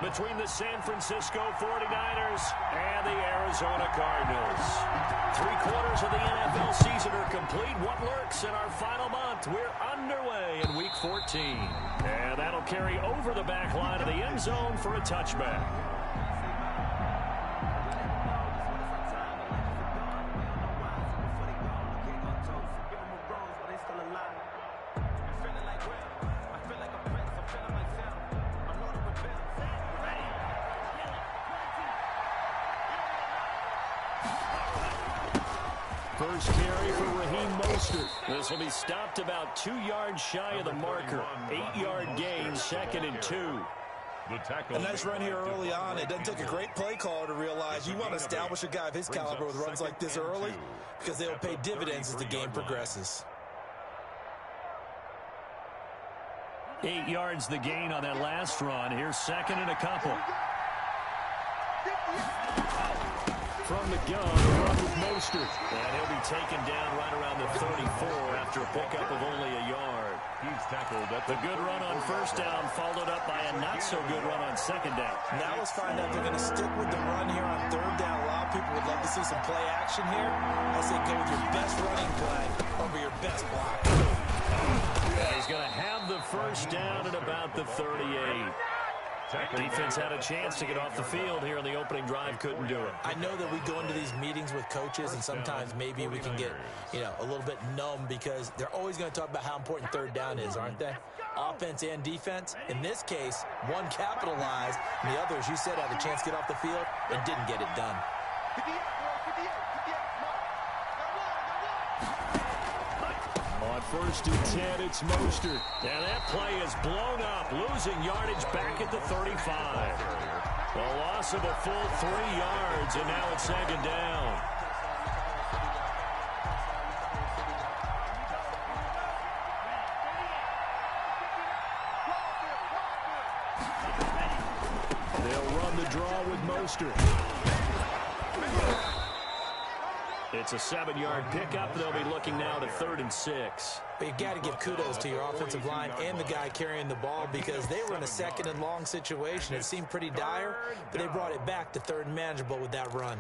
Between the San Francisco 49ers and the Arizona Cardinals. 3/4 of the NFL season are complete. What lurks in our final month? We're underway in Week 14. And that'll carry over the back line of the end zone for a touchback. First carry for Raheem Mostert. This will be stopped about 2 yards shy of the marker. 8-yard gain, 2nd and 2. A nice run here early on. It doesn't take a great play caller to realize you want to establish a guy of his caliber with runs like this early because they will pay dividends as the game progresses. 8 yards the gain on that last run. Here's 2nd and a couple. From the gun, run with Mostert. And he'll be taken down right around the 34 after a pickup of only a yard. He's tackled at the good run on first down, followed up by a not-so-good run on 2nd down. Now let's find out if they're going to stick with the run here on 3rd down. A lot of people would love to see some play action here. I say go with your best running play over your best block. And he's going to have the first down at about the 38. Defense had a chance to get off the field here in the opening drive, couldn't do it. I know that we go into these meetings with coaches, and sometimes maybe we can get, a little bit numb because they're always going to talk about how important 3rd down is, aren't they? Offense and defense. In this case, one capitalized, and the other, as you said, had a chance to get off the field and didn't get it done. On 1st and 10, it's Mostert. And that play is blown up, losing yardage back at the 35. A loss of a full 3 yards, and now it's 2nd down. They'll run the draw with Mostert. It's a 7-yard pickup. They'll be looking now to 3rd and 6. But you've got to give kudos to your offensive line and the guy carrying the ball because they were in a 2nd and long situation. It seemed pretty dire, but they brought it back to 3rd and manageable with that run.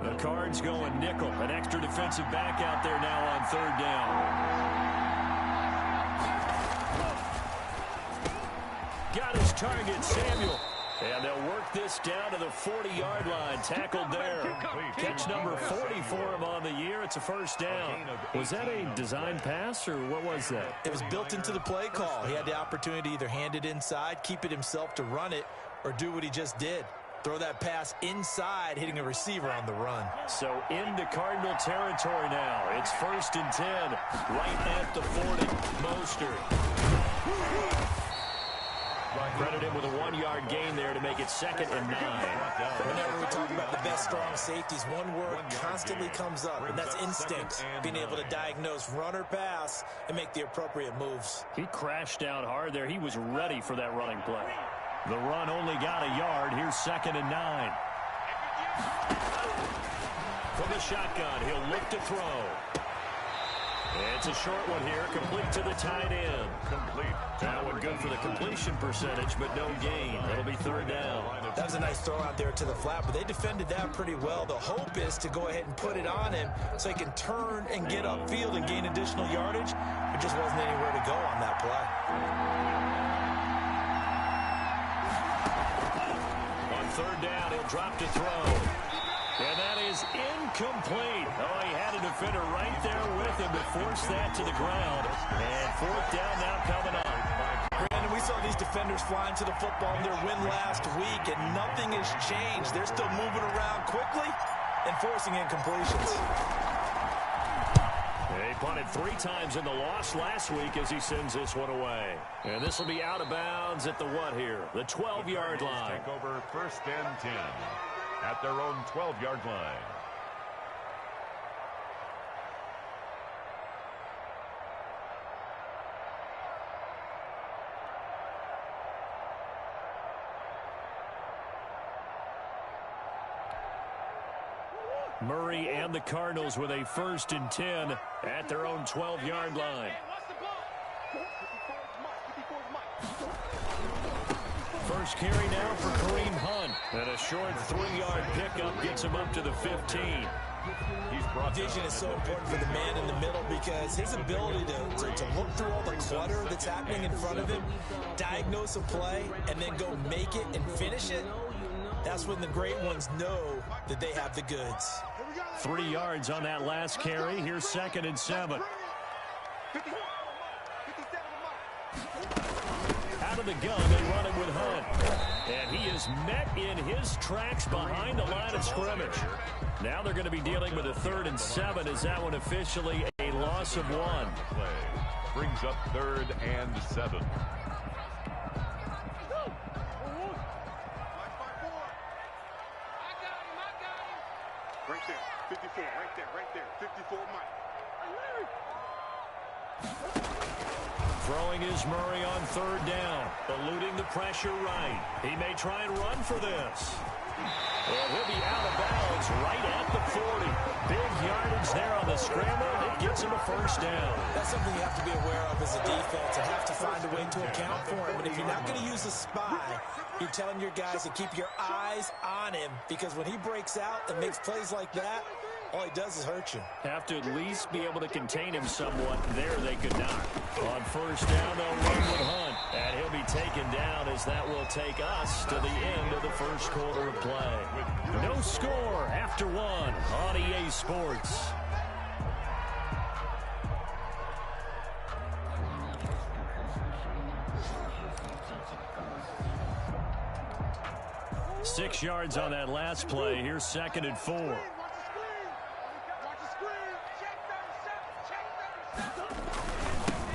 The Cards going nickel. An extra defensive back out there now on 3rd down. Got his target, Samuel. And they'll work this down to the 40-yard line. Tackled there. Catch number 40 for him on the year. It's a first down. Was that a design pass, or what was that? It was built into the play call. He had the opportunity to either hand it inside, keep it himself to run it, or do what he just did. Throw that pass inside, hitting a receiver on the run. So into Cardinal territory now. It's 1st and 10. Right at the 40. Mostert. Credit him with a 1-yard gain there to make it 2nd and 9. Whenever we talk about the best strong safeties, one word constantly comes up, and that's instinct. Being able to diagnose run or pass and make the appropriate moves. He crashed down hard there. He was ready for that running play. The run only got a yard. Here's 2nd and 9. From the shotgun, he'll look to throw. It's a short one here, complete to the tight end. Complete. That one good for the completion percentage, but no gain. That'll be 3rd down. That was a nice throw out there to the flat, but they defended that pretty well. The hope is to go ahead and put it on him so he can turn and get upfield and gain additional yardage. There just wasn't anywhere to go on that play. On 3rd down, he'll drop to throw. And that is incomplete. Oh, he had a defender right there with him to force that to the ground. And 4th down now coming up. Brandon, we saw these defenders flying to the football in their win last week, and nothing has changed. They're still moving around quickly and forcing incompletions. He punted 3 times in the loss last week as he sends this one away. And this will be out of bounds at the what here? The 12-yard line. Take over 1st and 10 at their own 12-yard line. Murray and the Cardinals with a 1st and 10 at their own 12-yard line. First carry now for Kareem Hunt. And a short 3-yard pickup gets him up to the 15. Vision is so important for the man in the middle because his ability to look through all the clutter that's happening in front of him, diagnose a play, and then go make it and finish it, that's when the great ones know that they have the goods. 3 yards on that last carry. Here's 2nd and 7. Out of the gun, they run it with Hunt. And he is met in his tracks behind the line of scrimmage. Now they're going to be dealing with a 3rd and 7. Is that one officially a loss of 1? Brings up 3rd and 7. Right there, 54, right there, 54, Mike. Throwing is Murray on 3rd down, eluding the pressure right. He may try and run for this. And he'll be out of bounds right at the 40. Big yardage there on the scramble. It gets him a 1st down. That's something you have to be aware of as a defense and have to find a way to account for him. But if you're not going to use a spy, you're telling your guys to keep your eyes on him because when he breaks out and makes plays like that, all he does is hurt you. Have to at least be able to contain him somewhat. There they could not. On 1st down, they'll run with Hunt. And he'll be taken down as that will take us to the end of the 1st quarter of play. No score after 1 on EA Sports. Six yards on that last play. Here's 2nd and 4.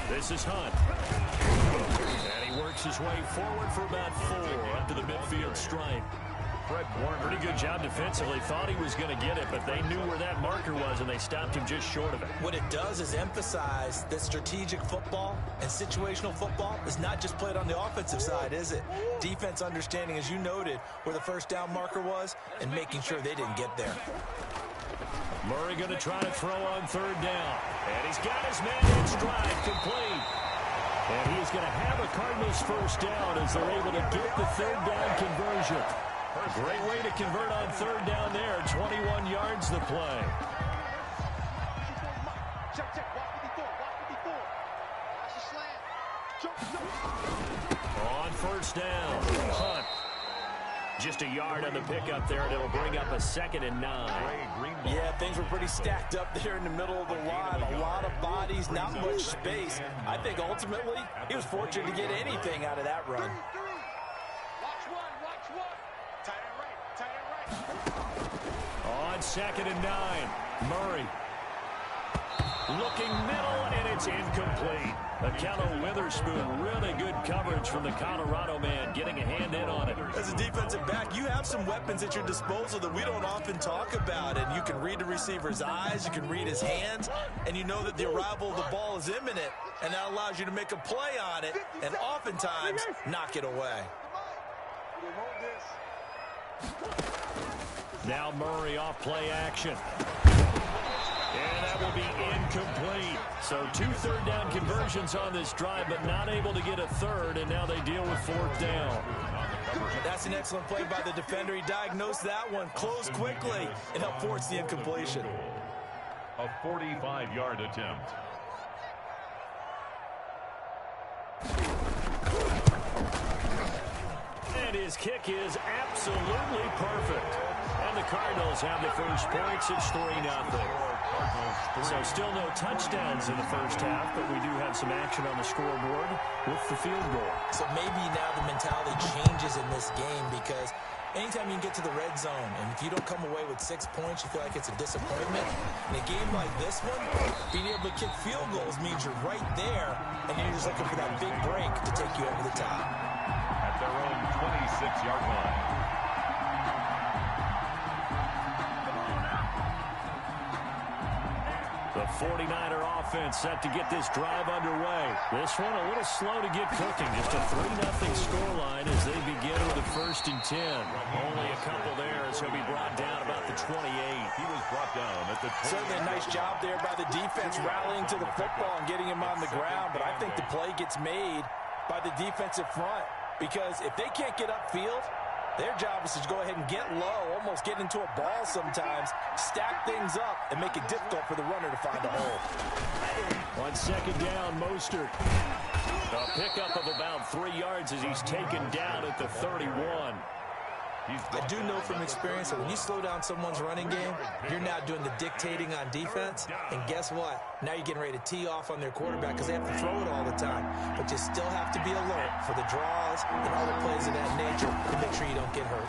This is Hunt. And he works his way forward for about 4 up to the midfield stripe. Pretty good job defensively. Thought he was going to get it, but they knew where that marker was, and they stopped him just short of it. What it does is emphasize that strategic football and situational football is not just played on the offensive side, is it? Defense understanding, as you noted, where the 1st down marker was and making sure they didn't get there. Murray going to try to throw on 3rd down. And he's got his man in stride, complete. And he's going to have a Cardinals 1st down as they're able to get the 3rd down conversion. Great way to convert on 3rd down there. 21 yards the play. On 1st down, Hunt. Just a yard on the pickup there, and it'll bring up a 2nd and 9. Yeah, things were pretty stacked up there in the middle of the line. A lot of bodies, not much space. I think ultimately he was fortunate to get anything out of that run. On 2nd and 9, Murray. Looking middle, and it's incomplete. Akello Witherspoon, really good coverage from the Colorado man, getting a hand in on it. As a defensive back, you have some weapons at your disposal that we don't often talk about, and you can read the receiver's eyes, you can read his hands, and you know that the arrival of the ball is imminent, and that allows you to make a play on it, and oftentimes knock it away. Now Murray off play action. And that will be incomplete. So 2 3rd down conversions on this drive, but not able to get a 3rd, and now they deal with 4th down. That's an excellent play by the defender. He diagnosed that one, closed quickly, and helped force the incompletion. A 45-yard attempt. And his kick is absolutely perfect. And the Cardinals have the first points. It's 3-0. So still no touchdowns in the 1st half, but we do have some action on the scoreboard with the field goal. So maybe now the mentality changes in this game because anytime you can get to the red zone, and if you don't come away with 6 points, you feel like it's a disappointment. In a game like this one, being able to kick field goals means you're right there, and you're just looking for that big break to take you over the top. At their own 26-yard line. The 49er offense set to get this drive underway. This one a little slow to get cooking. Just a 3-0 scoreline as they begin with a 1st and 10. Only a couple there as he'll be brought down about the 28. He was brought down at the 28. Certainly a nice job there by the defense rallying to the football and getting him on the ground, but I think the play gets made by the defensive front, because if they can't get upfield, their job is to go ahead and get low, almost get into a ball sometimes, stack things up, and make it difficult for the runner to find a hole. On second down, Mostert. A pickup of about 3 yards as he's taken down at the 31. I do know from experience that when you slow down someone's running game, you're now doing the dictating on defense. And guess what? Now you're getting ready to tee off on their quarterback because they have to throw it all the time. But you still have to be alert for the draws and other plays of that nature to make sure you don't get hurt.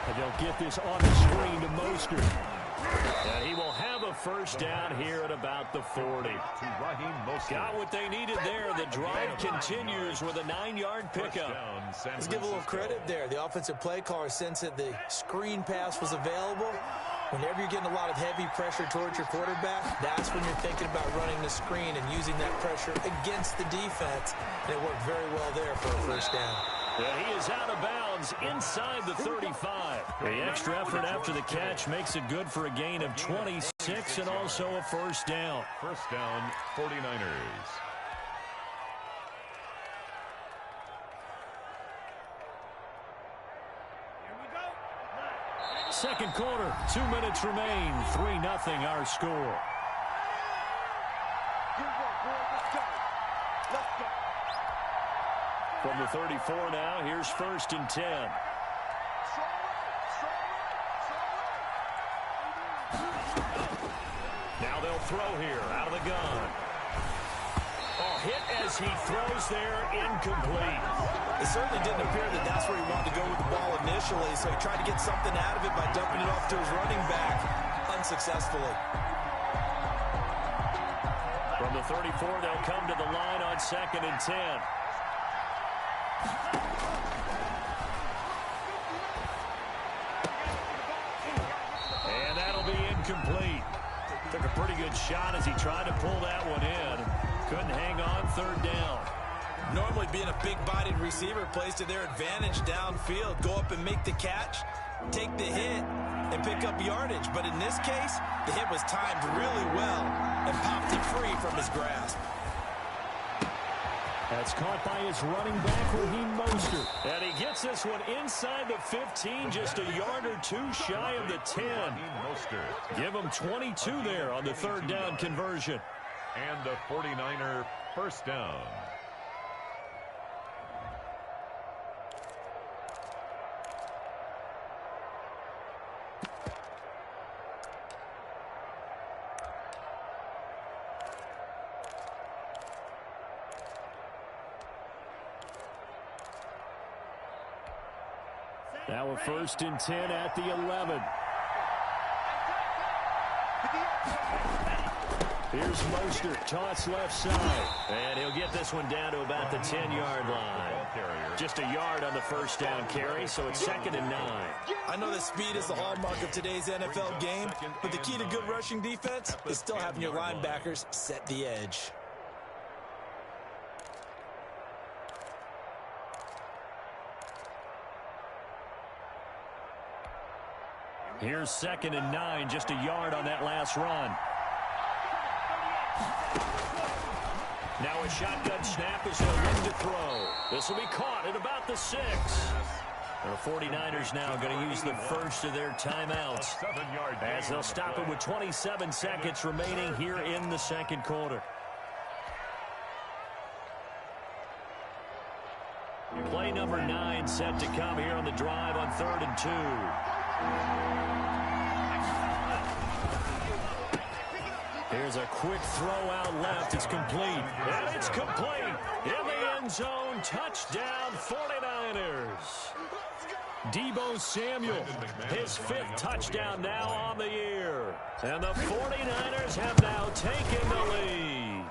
And they'll get this on the screen to Mostert. And he will have a first down here at about the 40. Got what they needed there. The drive continues with a 9-yard pickup. Let's give a little credit there. The offensive play caller sensed that the screen pass was available. Whenever you're getting a lot of heavy pressure towards your quarterback, that's when you're thinking about running the screen and using that pressure against the defense. And it worked very well there for a first down. And he is out of bounds inside the 35. The extra effort after the catch makes it good for a gain of 26 and also a first down. First down, 49ers. Second quarter, 2 minutes remain. 3-0 our score. From the 34 now, here's first and 10. Now they'll throw here out of the gun. Oh, hit as he throws there, incomplete. It certainly didn't appear that that's where he wanted to go with the ball initially, so he tried to get something out of it by dumping it off to his running back unsuccessfully. From the 34, they'll come to the line on second and 10. And that'll be incomplete. Took a pretty good shot as he tried to pull that one in. Couldn't hang on, third down. Normally being a big-bodied receiver plays to their advantage downfield. Go up and make the catch, take the hit, and pick up yardage. But in this case, the hit was timed really well and popped it free from his grasp. That's caught by his running back, Raheem Mostert. And he gets this one inside the 15, just a yard or two shy of the 10. Give him 22 there on the third down conversion. And the 49er first down. Now a first and 10 at the 11. Here's Mostert, toss left side. And he'll get this one down to about the 10-yard line. Just a yard on the first down carry, so it's second and 9. I know that speed is the hallmark of today's NFL game, but the key to good rushing defense is still having your linebackers set the edge. Here's second and 9, just a yard on that last run. Now a shotgun snap as they'll look to throw. This will be caught at about the 6. The 49ers now going to use the first of their timeouts as they'll stop it with 27 seconds remaining here in the second quarter. Play number 9 set to come here on the drive on 3rd and 2. Here's a quick throw out left. It's complete. And it's complete. In the end zone. Touchdown 49ers. Deebo Samuel, his 5th touchdown now on the year. And the 49ers have now taken the lead.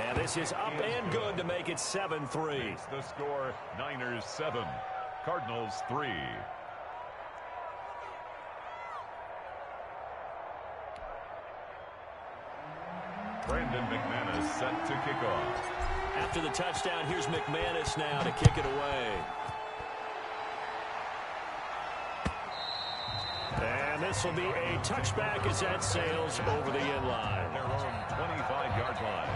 And this is up and good to make it 7-3. The score, Niners 7, Cardinals 3. Brandon McManus set to kick off. After the touchdown, here's McManus now to kick it away. And this will be a touchback as that sails over the end line. Their own 25-yard line.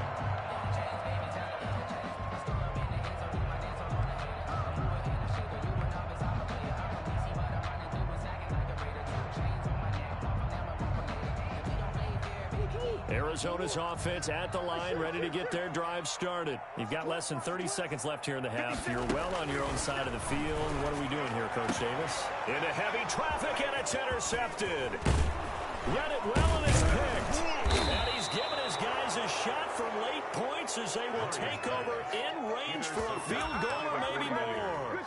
Arizona's offense at the line, ready to get their drive started. You've got less than 30 seconds left here in the half. You're well on your own side of the field. What are we doing here, Coach Davis? Into heavy traffic, and it's intercepted. Read it well, and it's picked. And he's given his guys a shot from late points as they will take over in range for a field goal or maybe more.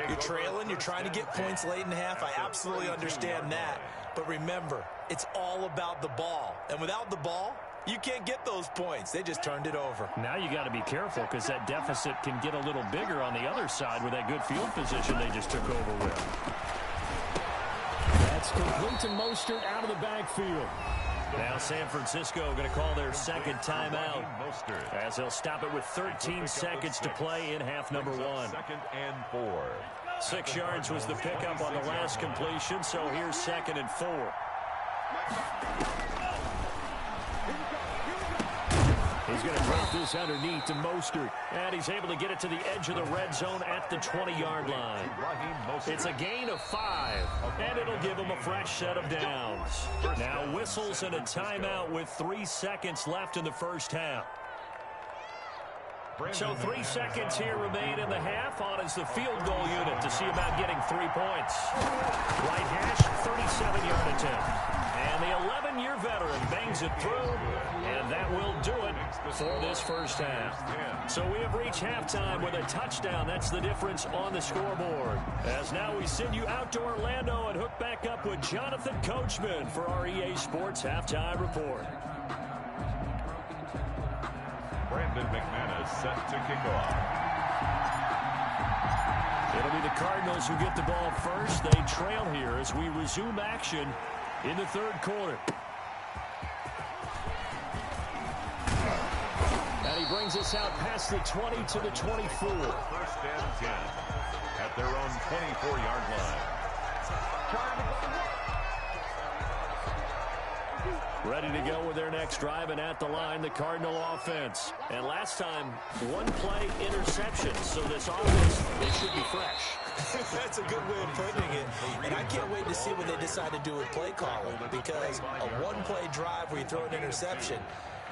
You're trailing. You're trying to get points late in the half. I absolutely understand that. But remember, it's all about the ball. And without the ball, you can't get those points. They just turned it over. Now you got to be careful because that deficit can get a little bigger on the other side with that good field position they just took over with. That's complete to Mostert out of the backfield. Now San Francisco going to call their second timeout as they'll stop it with 13 seconds to play in half number 1. 2nd and 4. 6 yards was the pickup on the last completion, so here's 2nd and 4. He's going to drop this underneath to Mostert. And he's able to get it to the edge of the red zone at the 20-yard line. It's a gain of 5, and it'll give him a fresh set of downs. Now whistles and a timeout with 3 seconds left in the first half. So 3 seconds here remain in the half. On is the field goal unit to see about getting 3 points. Right hash, 37-yard attempt. And the 11-year veteran bangs it through, and that will do it for this first half. So we have reached halftime with a touchdown. That's the difference on the scoreboard. As now we send you out to Orlando and hook back up with Jonathan Coachman for our EA Sports Halftime Report. Brandon McManus set to kick off. It'll be the Cardinals who get the ball first. They trail here as we resume action in the third quarter. And he brings us out past the 20 to the 24. 1st and 10 at their own 24-yard line. Ready to go with their next drive, and at the line, the Cardinal offense. And last time, 1-play interception. So this offense, they should be fresh. That's a good way of putting it. And I can't wait to see what they decide to do with play calling, because a 1-play drive where you throw an interception,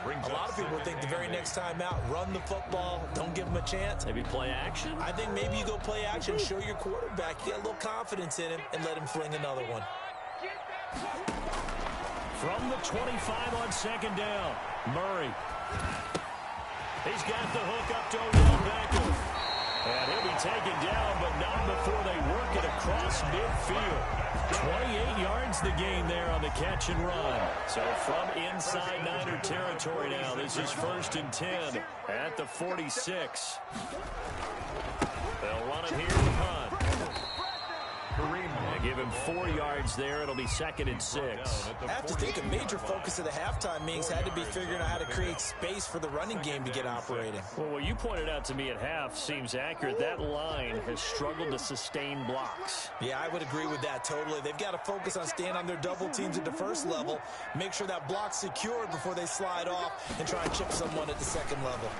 a lot of people think the very next time out, run the football, don't give them a chance. Maybe play action? I think maybe you go play action, show your quarterback, get a little confidence in him, and let him fling another one. From the 25 on 2nd down, Murray. He's got the hook up to Odell Beckham. And he'll be taken down, but not before they work it across midfield. 28 yards the gain there on the catch and run. So from inside Niner territory now, this is 1st and 10 at the 46. They'll run it here to punt. Give him 4 yards there. It'll be 2nd and 6. I have to think a major focus of the halftime meetings had to be figuring out how to create space for the running game to get operating. Well, what you pointed out to me at half seems accurate. That line has struggled to sustain blocks. Yeah, I would agree with that totally. They've got to focus on staying on their double teams at the first level, make sure that block's secured before they slide off and try and chip someone at the second level.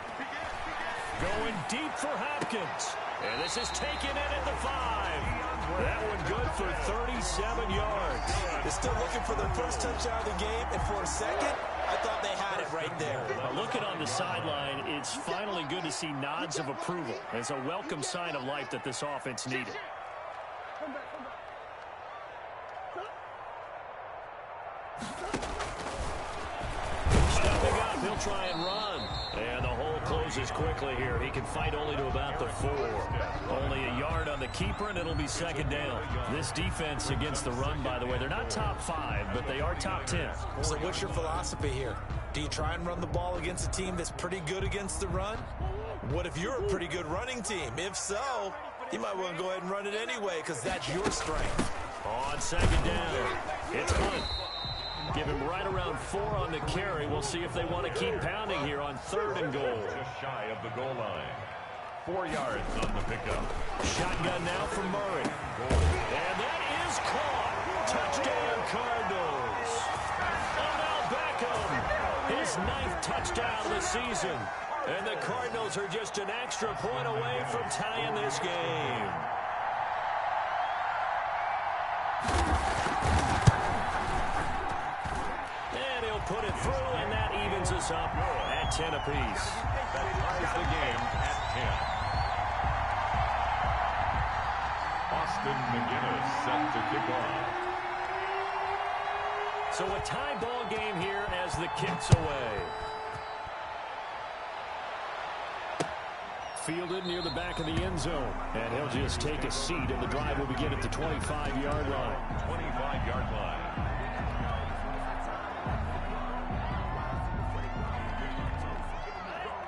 Going deep for Hopkins. And this is taken in at the 5. That one good for 37 yards. They're still looking for their first touchdown of the game, and for a second, I thought they had it right there. Looking on the sideline, it's finally good to see nods of approval. It's a welcome sign of life that this offense needed. Stepping up, he'll try and run. And the hole closes quickly here. He can fight only to about the 4. Only a yard on the keeper, and it'll be 2nd down. This defense against the run, by the way, they're not top 5, but they are top 10. So what's your philosophy here? Do you try and run the ball against a team that's pretty good against the run? What if you're a pretty good running team? If so, you might want to go ahead and run it anyway, because that's your strength. On 2nd down, it's Hunt. Give him right around 4 on the carry. We'll see if they want to keep pounding here on 3rd and goal. Just shy of the goal line. 4 yards on the pickup. Shotgun now from Murray. And that is caught. Touchdown, Cardinals. Odell Beckham, his 9th touchdown of the season. And the Cardinals are just an extra point away from tying this game. put it through, and that evens us up at 10 apiece. That ties the game at 10. Austin McGinnis set to kick off. So a tie ball game here as the kick's away. Fielded near the back of the end zone. And he'll just take a seat, and the drive will begin at the 25-yard line. 25-yard line.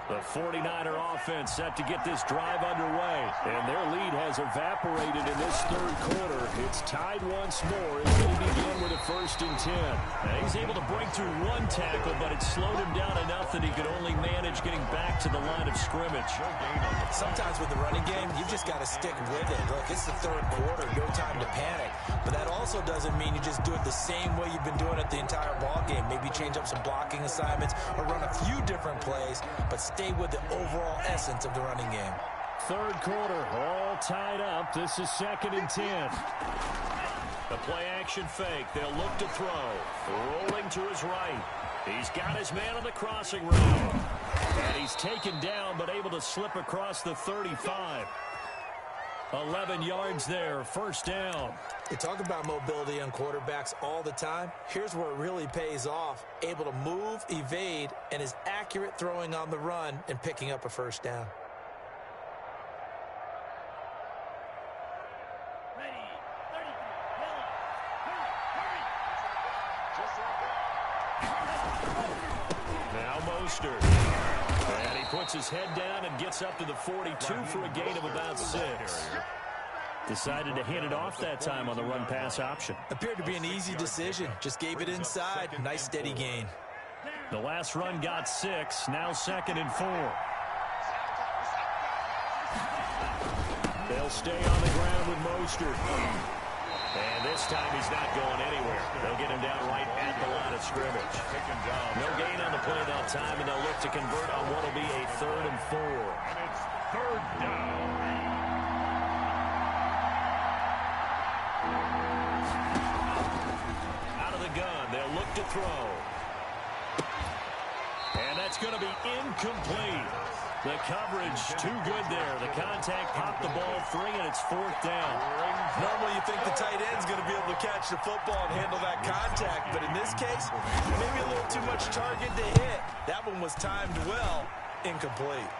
The 49er offense set to get this drive underway. And their lead has evaporated in this third quarter. It's tied once more as they begin with a 1st and 10. Now he's able to break through one tackle, but it slowed him down enough that he could only manage getting back to the line of scrimmage. Sometimes with the running game, you've just got to stick with it. Look, it's the third quarter, no time to panic. But that also doesn't mean you just do it the same way you've been doing it the entire ball game. Maybe change up some blocking assignments or run a few different plays, but stay with the overall essence of the running game. Third quarter, all tied up. This is 2nd and 10. The play action fake. They'll look to throw. Rolling to his right. He's got his man on the crossing route. And he's taken down, but able to slip across the 35. 11 yards there, 1st down. You talk about mobility on quarterbacks all the time. Here's where it really pays off. Able to move, evade, and is accurate throwing on the run and picking up a 1st down. Now Mostert. And he puts his head down and gets up to the 42 for a gain of about 6. Decided to hand it off that time on the run-pass option. Appeared to be an easy decision. Just gave it inside. Nice steady gain. The last run got 6. Now 2nd and 4. They'll stay on the ground with Mostert. And this time he's not going anywhere. They'll get him down right at the line of scrimmage. No gain on the play that time, and they'll look to convert on what will be a 3rd and 4. And it's 3rd down. Out of the gun, they'll look to throw. And that's going to be incomplete. The coverage too good there. The contact popped the ball free, and it's 4th down. Normally you think the tight end's going to be able to catch the football and handle that contact, but in this case, maybe a little too much target to hit. That one was timed well. Incomplete.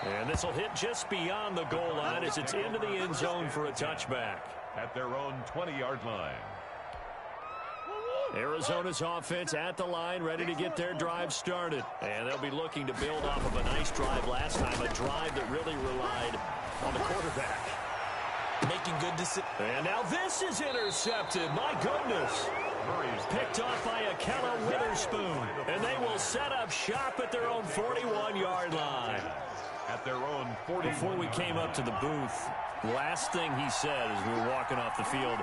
And this will hit just beyond the goal line as it's into the end zone for a touchback. At their own 20-yard line. Arizona's offense at the line, ready to get their drive started. And they'll be looking to build off of a nice drive last time, a drive that really relied on the quarterback. Making good decisions. And now this is intercepted. My goodness. Picked off by Akella Witherspoon. And they will set up shop at their own 41-yard line. At their own 40. Before we came up to the booth, last thing he said as we were walking off the field,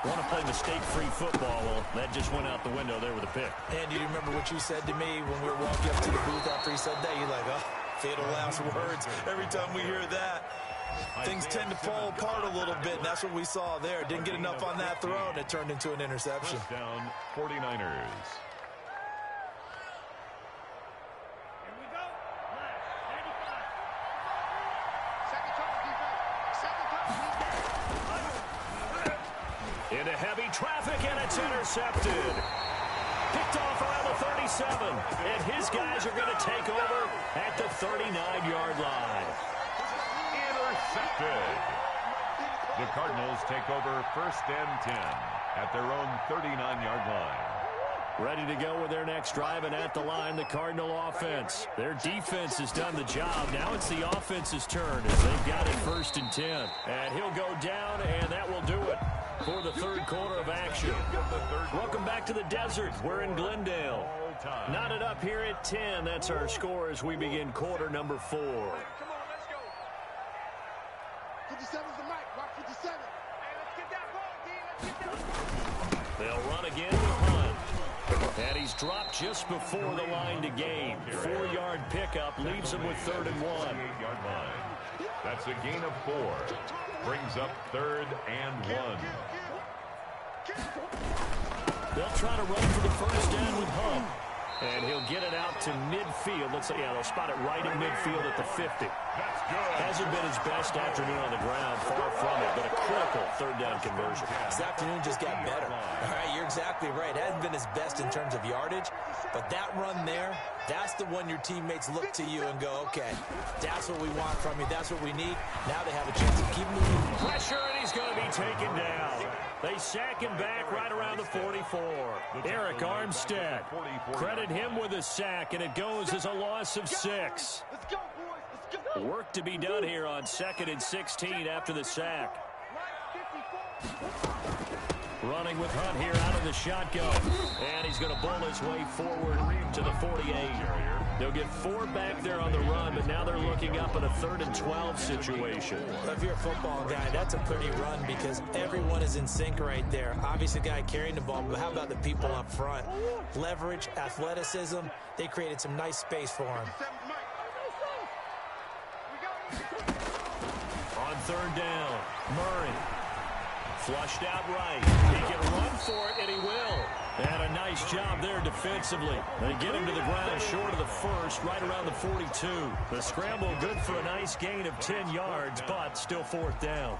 want to play mistake-free football. Well, that just went out the window there with a pick. And do you remember what you said to me when we were walking up to the booth after he said that? You're like, oh, fatal last words. Every time we hear that, things tend to fall apart a little bit, and that's what we saw there. Didn't get enough on that throw, and it turned into an interception. First down, 49ers. Into heavy traffic, and it's intercepted. Picked off around the 37, and his guys are going to take over at the 39-yard line. Intercepted. The Cardinals take over 1st and 10 at their own 39-yard line. Ready to go with their next drive, and at the line, the Cardinal offense. Their defense has done the job. Now it's the offense's turn as they've got it 1st and 10. And he'll go down, and that will do it for the third quarter of action. Welcome back to the desert. We're in Glendale. Knotted up here at 10. That's our score as we begin quarter number 4. Come on, let's go. 57's the mic. Rock 57. Hey, let's get that ball, D. Let's get that. They'll run again with punt. And he's dropped just before the line to gain. 4-yard pickup leaves him with 3rd and 1. 28-yard line. That's a gain of 4. Brings up 3rd and 1. They'll try to run for the first down with Hunt. And he'll get it out to midfield. Let's say, yeah, they'll spot it right in midfield at the 50. Hasn't been his best afternoon on the ground, far from it, but a critical third down conversion. This afternoon just got better. All right, you're exactly right. It hasn't been his best in terms of yardage, but that run there, that's the one your teammates look to you and go, okay, that's what we want from you. That's what we need. Now they have a chance to keep moving. Pressure, and he's going to be taken down. They sack him back right around the 44. Eric Armstead. Credit him with a sack, and it goes as a loss of 6. Let's go, boys. Let's go. Work to be done here on 2nd and 16 after the sack. Running with Hunt here out of the shotgun. And he's going to bull his way forward to the 48. They'll get 4 back there on the run, but now they're looking up in a 3rd and 12 situation. If you're a football guy, that's a pretty run because everyone is in sync right there. Obviously, the guy carrying the ball, but how about the people up front? Leverage, athleticism, they created some nice space for him. On 3rd down, Murray. Flushed out right. He can run for it, and he will. And a nice job there defensively. They get him to the ground short of the first, right around the 42. The scramble good for a nice gain of 10 yards, but still 4th down.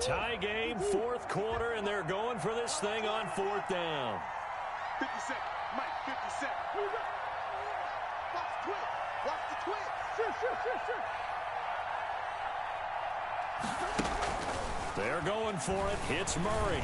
Tie game, 4th quarter, and they're going for this thing on 4th down. 50 seconds. Mike, 50 seconds. Watch the twist. Watch the twist. Sure. They're going for it. Hits Murray.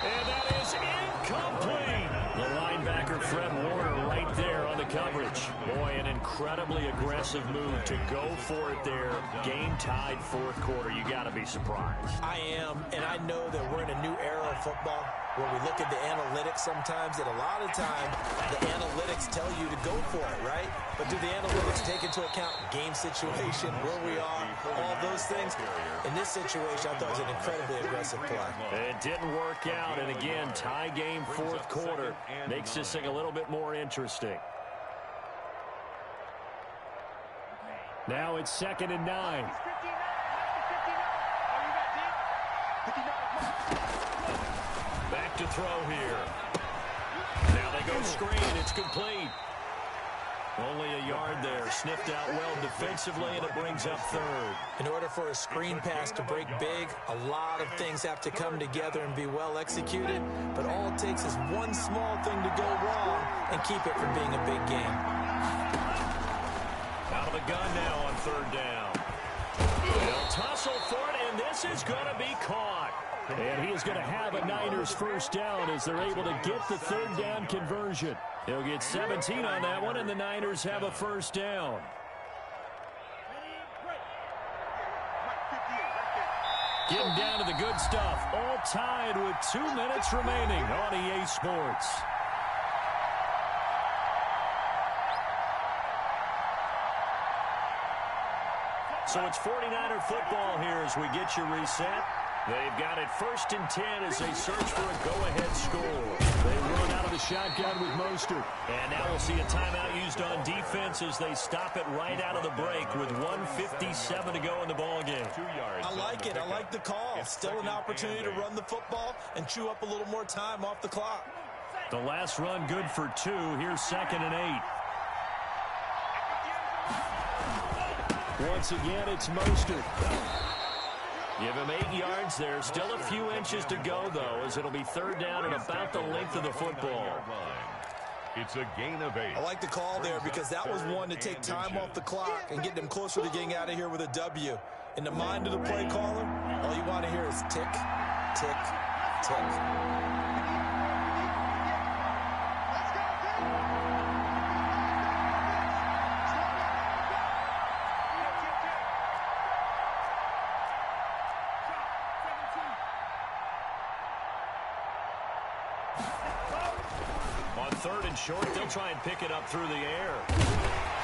And that is incomplete. The linebacker, Fred Warner, right there on the coverage. Boy, an incredibly aggressive move to go for it there. Game tied 4th quarter. You got to be surprised. I am, and I know that we're in a new era of football where we look at the analytics sometimes, and a lot of time the analytics tell you to go for it, right? But do the analytics take into account game situation, where we are, all those things? In this situation, I thought it was an incredibly aggressive play. It didn't work out, and again, tie game 4th quarter makes this thing a little bit more interesting. Now it's 2nd and 9. Back to throw here. Now they go screen. It's complete. Only a yard there. Sniffed out well defensively, and it brings up 3rd. In order for a screen pass to break big, a lot of things have to come together and be well executed. But all it takes is one small thing to go wrong and keep it from being a big game. Out of the gun now on 3rd down. They'll tussle for it, and this is going to be caught. And he is going to have a Niners first down as they're able to get the 3rd down conversion. He'll get 17 on that one, and the Niners have a first down. Getting down to the good stuff. All tied with 2 minutes remaining on EA Sports. So it's 49er football here as we get you reset. They've got it 1st and 10 as they search for a go-ahead score. They run out of the shotgun with Mostert. And now we'll see a timeout used on defense as they stop it right out of the break with 1:57 to go in the ballgame. I like it. I like the call. Still an opportunity to run the football and chew up a little more time off the clock. The last run good for 2. Here's 2nd and 8. Once again, it's Mostert. Give him 8 yards there. Still a few inches to go, though, as it'll be 3rd down and about the length of the football. It's a gain of 8. I like the call there because that was one to take time off the clock and get them closer to getting out of here with a W. In the mind of the play caller, all you want to hear is tick, tick, tick. On 3rd and short, they'll try and pick it up through the air.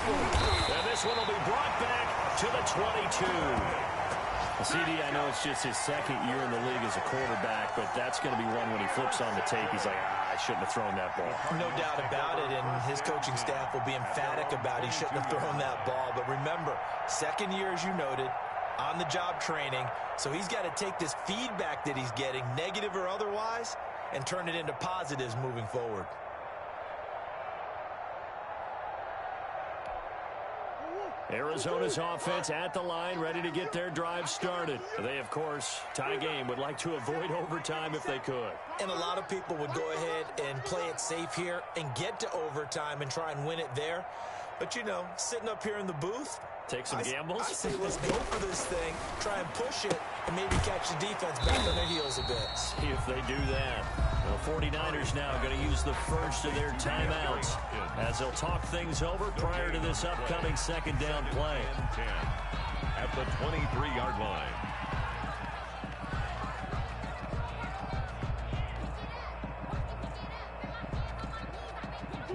And this one will be brought back to the 22. CD, I know it's just his second year in the league as a quarterback, but that's going to be one when he flips on the tape. He's like, I shouldn't have thrown that ball. No doubt about it, and his coaching staff will be emphatic about he shouldn't have thrown that ball. But remember, second year, as you noted, on-the-job training, so he's got to take this feedback that he's getting, negative or otherwise, and turn it into positives moving forward. Arizona's offense at the line, ready to get their drive started. They, of course, tie game, would like to avoid overtime if they could. And a lot of people would go ahead and play it safe here and get to overtime and try and win it there. But, you know, sitting up here in the booth, take some gambles. I say let's go for this thing, try and push it, and maybe catch the defense back on their heels a bit. See if they do that. The 49ers now going to use the first of their timeouts as they'll talk things over prior to this upcoming second down play. At the 23-yard line.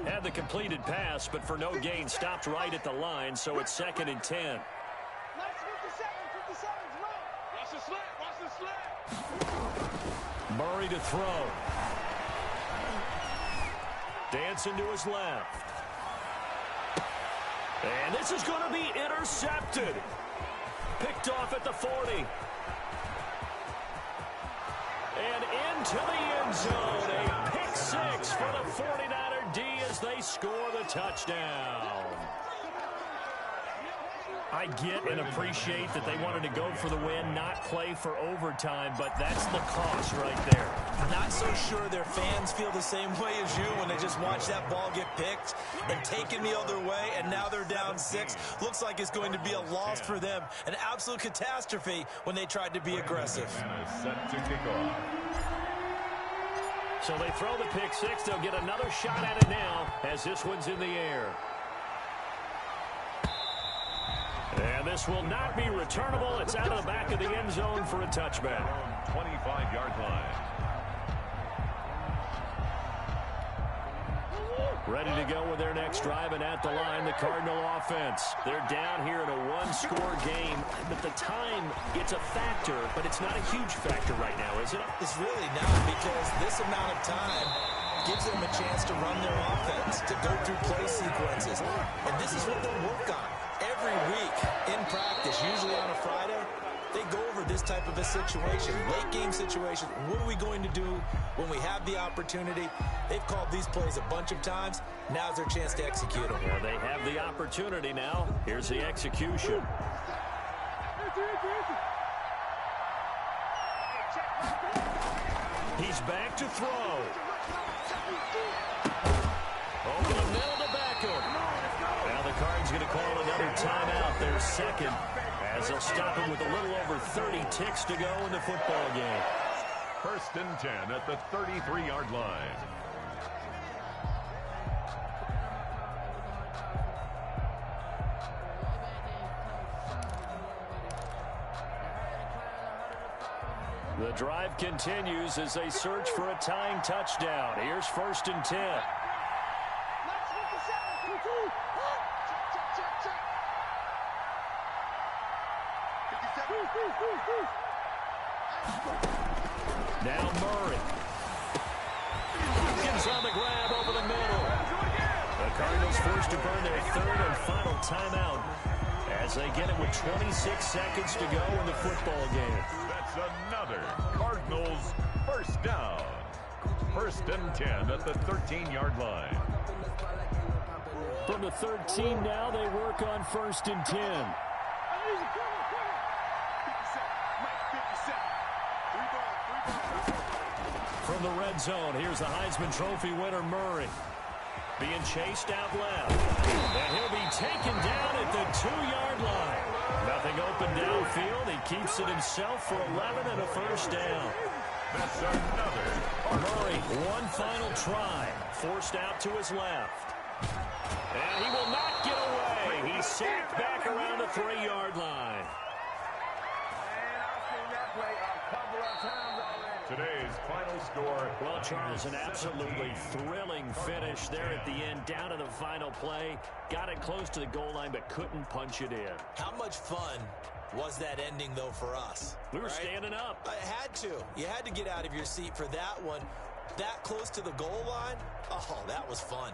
Had the completed pass, but for no gain, stopped right at the line, so it's 2nd and 10. Watch the slant, watch the slant. Murray to throw. Dancing to his left. And this is going to be intercepted. Picked off at the 40. And into the end zone. A pick six for the 49er D as they score the touchdown. I get and appreciate that they wanted to go for the win, not play for overtime, but that's the cost right there. Not so sure their fans feel the same way as you when they just watch that ball get picked and taken the other way, and now they're down 6. Looks like it's going to be a loss for them. An absolute catastrophe when they tried to be aggressive. Set to kick off. So they throw the pick six. They'll get another shot at it now as this one's in the air. And this will not be returnable. It's out of the back of the end zone for a touchback. 25-yard line. Ready to go with their next drive, and at the line, the Cardinal offense. They're down here in a one-score game, but the time, it's a factor, but it's not a huge factor right now, is it? It's really not, because this amount of time gives them a chance to run their offense, to go through play sequences. And this is what they'll work on every week in practice, usually on a Friday. They go over this type of a situation, late game situation. What are we going to do when we have the opportunity? They've called these plays a bunch of times. Now's their chance to execute them. Yeah, they have the opportunity now. Here's the execution. He's back to throw. Over the middle to Beckham. Now the Cards going to call another timeout. Their second, as they'll stop him with a little over 30 ticks to go in the football game. 1st and 10 at the 33-yard line. The drive continues as they search for a tying touchdown. Here's 1st and 10. Now Murray. Hopkins on the grab over the middle. The Cardinals forced to burn their 3rd and final timeout as they get it with 26 seconds to go in the football game. That's another Cardinals first down. 1st and 10 at the 13-yard line. From the 13 now, they work on 1st and 10. From the red zone, here's the Heisman Trophy winner, Murray. Being chased out left. And he'll be taken down at the 2-yard line. Nothing open downfield. He keeps it himself for 11 and a first down. That's another. Murray, one final try. Forced out to his left. And he will not get away. He's sacked back around the 3-yard line. And I've seen that play a couple of times already. Today's final score. Well, Charles, an absolutely thrilling finish there at the end, down to the final play. Got it close to the goal line, but couldn't punch it in. How much fun was that ending, though, for us? We were standing up. I had to. You had to get out of your seat for that one. That close to the goal line? Oh, that was fun.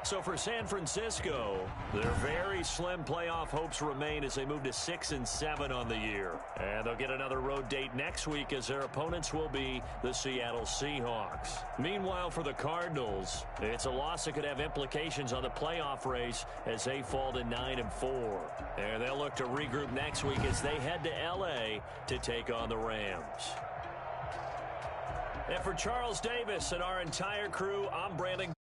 So for San Francisco, their very slim playoff hopes remain as they move to 6-7 on the year. And they'll get another road date next week as their opponents will be the Seattle Seahawks. Meanwhile, for the Cardinals, it's a loss that could have implications on the playoff race as they fall to 9-4. And they'll look to regroup next week as they head to L.A. to take on the Rams. And for Charles Davis and our entire crew, I'm Brandon.